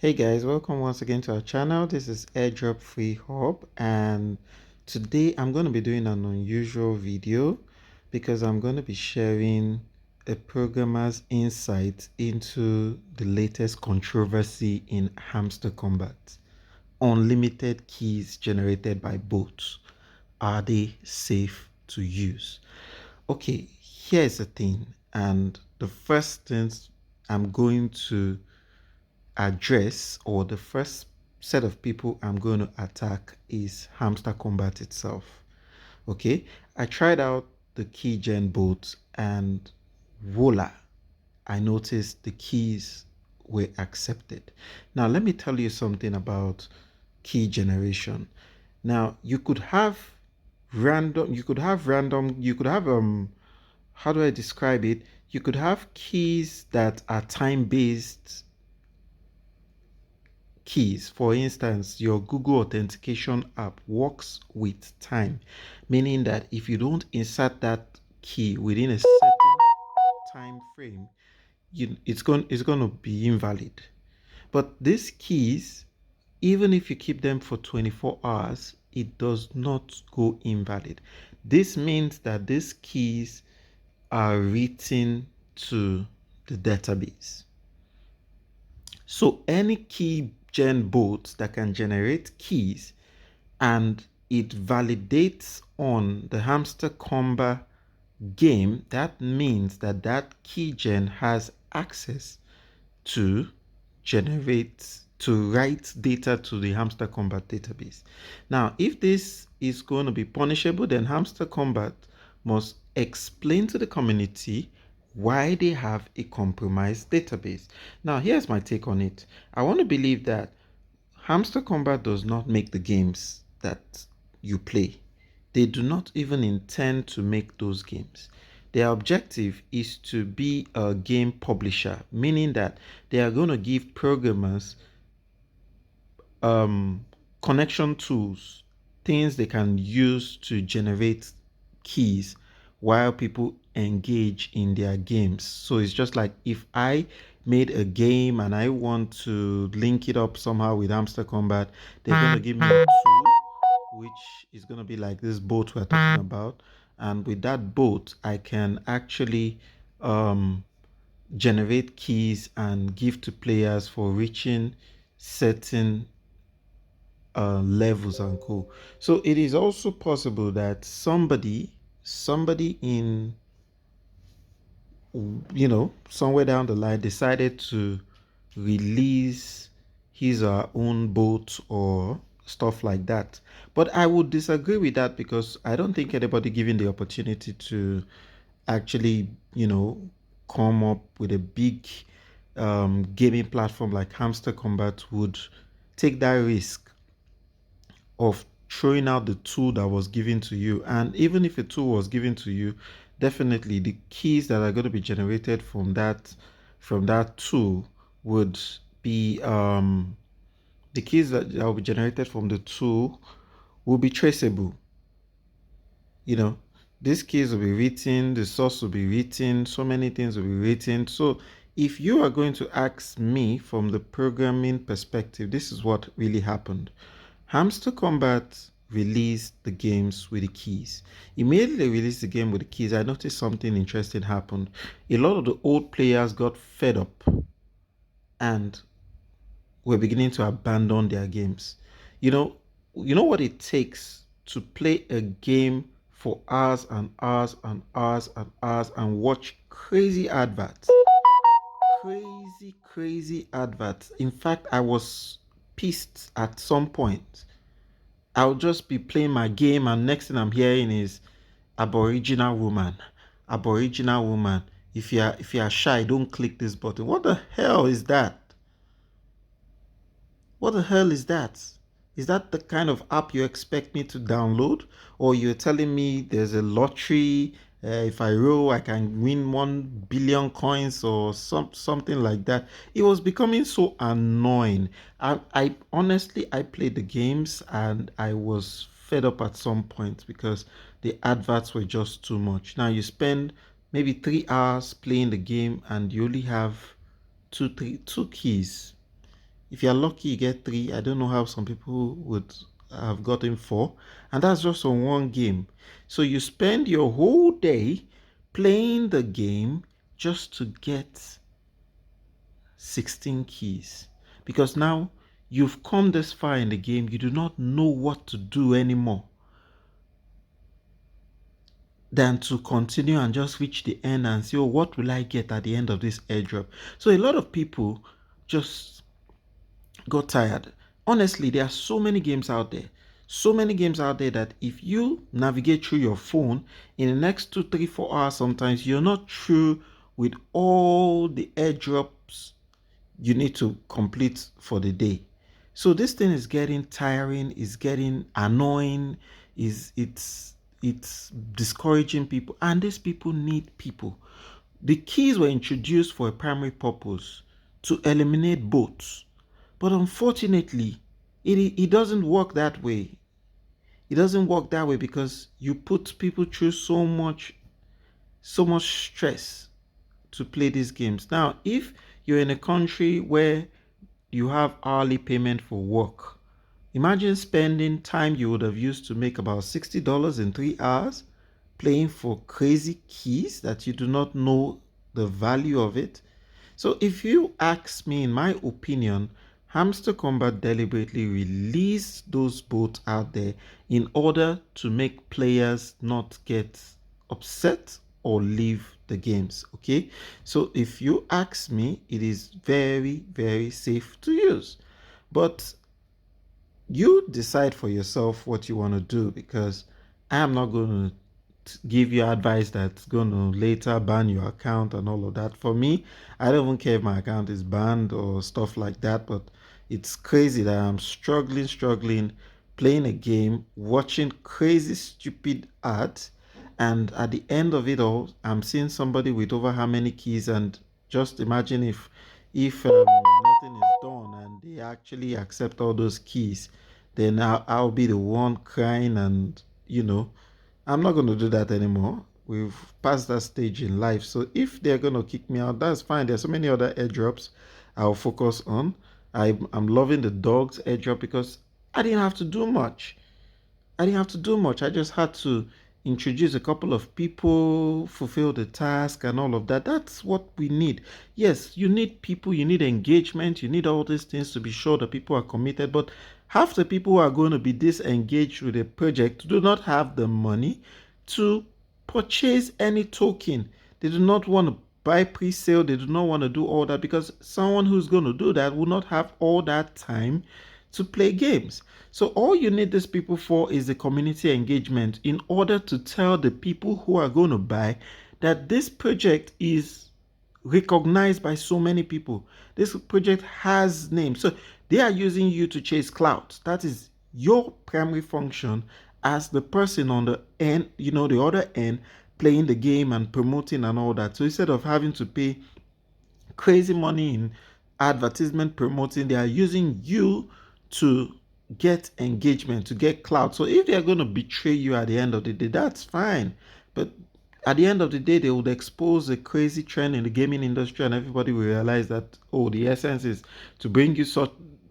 Hey guys, welcome once again to our channel. This is Airdrop Free Hub, and today I'm going to be doing an unusual video because I'm going to be sharing a programmer's insight into the latest controversy in Hamster Combat. Unlimited keys generated by bots. Are they safe to use? Okay, here's the thing, and the first things I'm going to address, or the first set of people I'm going to attack, is Hamster Combat itself. Okay, I tried out the keygen boat and voila, I noticed the keys were accepted. Now let me tell you something about key generation. Now you could have how do I describe it? You could have keys that are time based keys. For instance, your Google authentication app works with time, meaning that if you don't insert that key within a certain time frame, it's going to be invalid. But these keys, even if you keep them for 24 hours, it does not go invalid. This means that these keys are written to the database. So any key gen bot that can generate keys and it validates on the Hamster Kombat game, that means that that keygen has access to write data to the Hamster Kombat database. Now, if this is going to be punishable, then Hamster Kombat must explain to the community why they have a compromised database. Now, here's my take on it. I want to believe that Hamster Kombat does not make the games that you play. They do not even intend to make those games. Their objective is to be a game publisher, meaning that they are going to give programmers connection tools, things they can use to generate keys while people engage in their games. So it's just like if I made a game and I want to link it up somehow with Hamster Combat, they're going to give me a tool, which is going to be like this boat we're talking about. And with that boat, I can actually generate keys and give to players for reaching certain levels and co. So it is also possible that somebody in somewhere down the line decided to release his or her own boat or stuff like that. But I would disagree with that because I don't think anybody given the opportunity to actually, come up with a big gaming platform like Hamster Combat would take that risk of throwing out the tool that was given to you. And even if a tool was given to you, definitely the keys that are going to be generated from that tool would be the keys that will be generated from the tool will be traceable. You know, these keys will be written, the source will be written, so many things will be written. So if you are going to ask me from the programming perspective, this is what really happened. Hamster Combat released the games with the keys. Immediately released the game with the keys, I noticed something interesting happened. A lot of the old players got fed up and were beginning to abandon their games. You know, you know what it takes to play a game for hours and hours and hours and hours and watch crazy adverts. Crazy adverts. In fact, I was pissed at some point. I'll just be playing my game, and next thing I'm hearing is Aboriginal woman. Aboriginal woman. If you are shy, don't click this button. What the hell is that? What the hell is that? Is that the kind of app you expect me to download? Or you're telling me there's a lottery, if I roll, I can win 1 billion coins or something like that? It was becoming so annoying. I honestly, I played the games and I was fed up at some point because the adverts were just too much. Now you spend maybe 3 hours playing the game and you only have two keys. If you're lucky, you get 3. I don't know how some people would have gotten 4. And that's just on one game. So you spend your whole day playing the game just to get 16 keys. Because now you've come this far in the game, you do not know what to do anymore than to continue and just reach the end and say, oh, what will I get at the end of this airdrop? So a lot of people just got tired. Honestly, there are so many games out there. So many games out there that if you navigate through your phone in the next 2, 3, 4 hours, sometimes you're not through with all the airdrops you need to complete for the day. So this thing is getting tiring, is getting annoying, it's discouraging people, and these people need people. The keys were introduced for a primary purpose, to eliminate bots. But unfortunately, it doesn't work that way. It doesn't work that way because you put people through so much stress to play these games. Now, if you're in a country where you have hourly payment for work, imagine spending time you would have used to make about $60 in 3 hours playing for crazy keys that you do not know the value of it. So if you ask me, in my opinion, Hamster Kombat deliberately released those bots out there in order to make players not get upset or leave the games. Okay, so if you ask me, it is very, very safe to use, but you decide for yourself what you want to do, because I am not going to give you advice that's going to later ban your account and all of that. For me, I don't even care if my account is banned or stuff like that, but it's crazy that I'm struggling playing a game, watching crazy stupid ads, and at the end of it all, I'm seeing somebody with over how many keys. And just imagine if nothing is done and they actually accept all those keys, then I'll be the one crying. And I'm not going to do that anymore. We've passed that stage in life. So if they're going to kick me out, that's fine. There's so many other airdrops I'll focus on. I'm loving the dogs airdrop because I didn't have to do much. I just had to introduce a couple of people, fulfill the task, and all of that. That's what we need. Yes, you need people, you need engagement, you need all these things to be sure that people are committed. But half the people who are going to be disengaged with a project do not have the money to purchase any token. They do not want to buy pre-sale. They do not want to do all that, because someone who's going to do that will not have all that time to play games. So all you need these people for is the community engagement, in order to tell the people who are going to buy that this project is recognized by so many people. This project has name. So they are using you to chase clouds. That is your primary function as the person on the end, the other end, playing the game and promoting and all that. So instead of having to pay crazy money in advertisement promoting, they are using you to get engagement, to get clout. So if they're going to betray you at the end of the day, that's fine. But at the end of the day, they would expose a crazy trend in the gaming industry, and everybody will realize that, oh, the essence is to bring you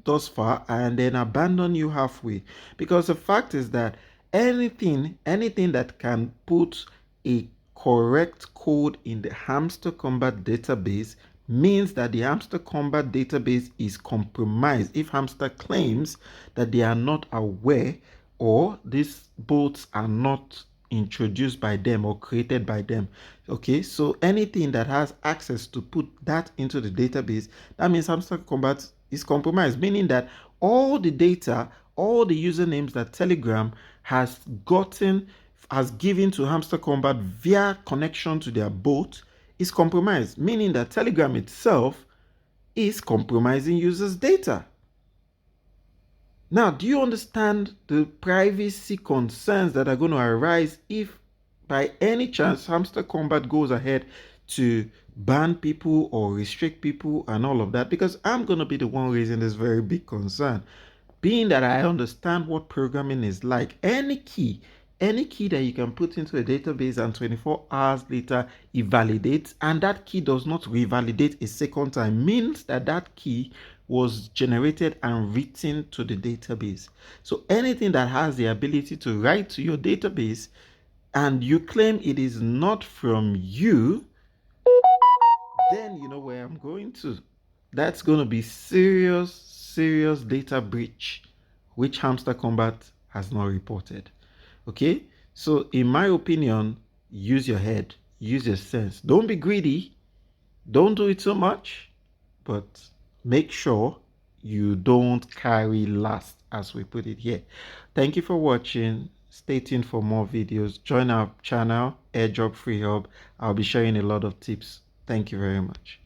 thus far and then abandon you halfway. Because the fact is that anything that can put a correct code in the Hamster Kombat database means that the Hamster Kombat database is compromised if Hamster claims that they are not aware, or these bots are not introduced by them or created by them. Okay, so anything that has access to put that into the database, that means Hamster Kombat is compromised, meaning that all the data, all the usernames that Telegram has given to Hamster Kombat via connection to their bot is compromised, meaning that Telegram itself is compromising users' data. Now, do you understand the privacy concerns that are going to arise if by any chance Hamster Kombat goes ahead to ban people or restrict people and all of that? Because I'm going to be the one raising this very big concern, being that I understand what programming is like. Any key, Any key that you can put into a database and 24 hours later it validates, and that key does not revalidate a second time, means that that key was generated and written to the database. So anything that has the ability to write to your database and you claim it is not from you, then you know where I'm going to. That's going to be serious data breach, which Hamster Kombat has not reported. Okay, so in my opinion, use your head, use your sense. Don't be greedy, don't do it so much, but make sure you don't carry last, as we put it here. Thank you for watching. Stay tuned for more videos. Join our channel, Airdrop Free Hub. I'll be sharing a lot of tips. Thank you very much.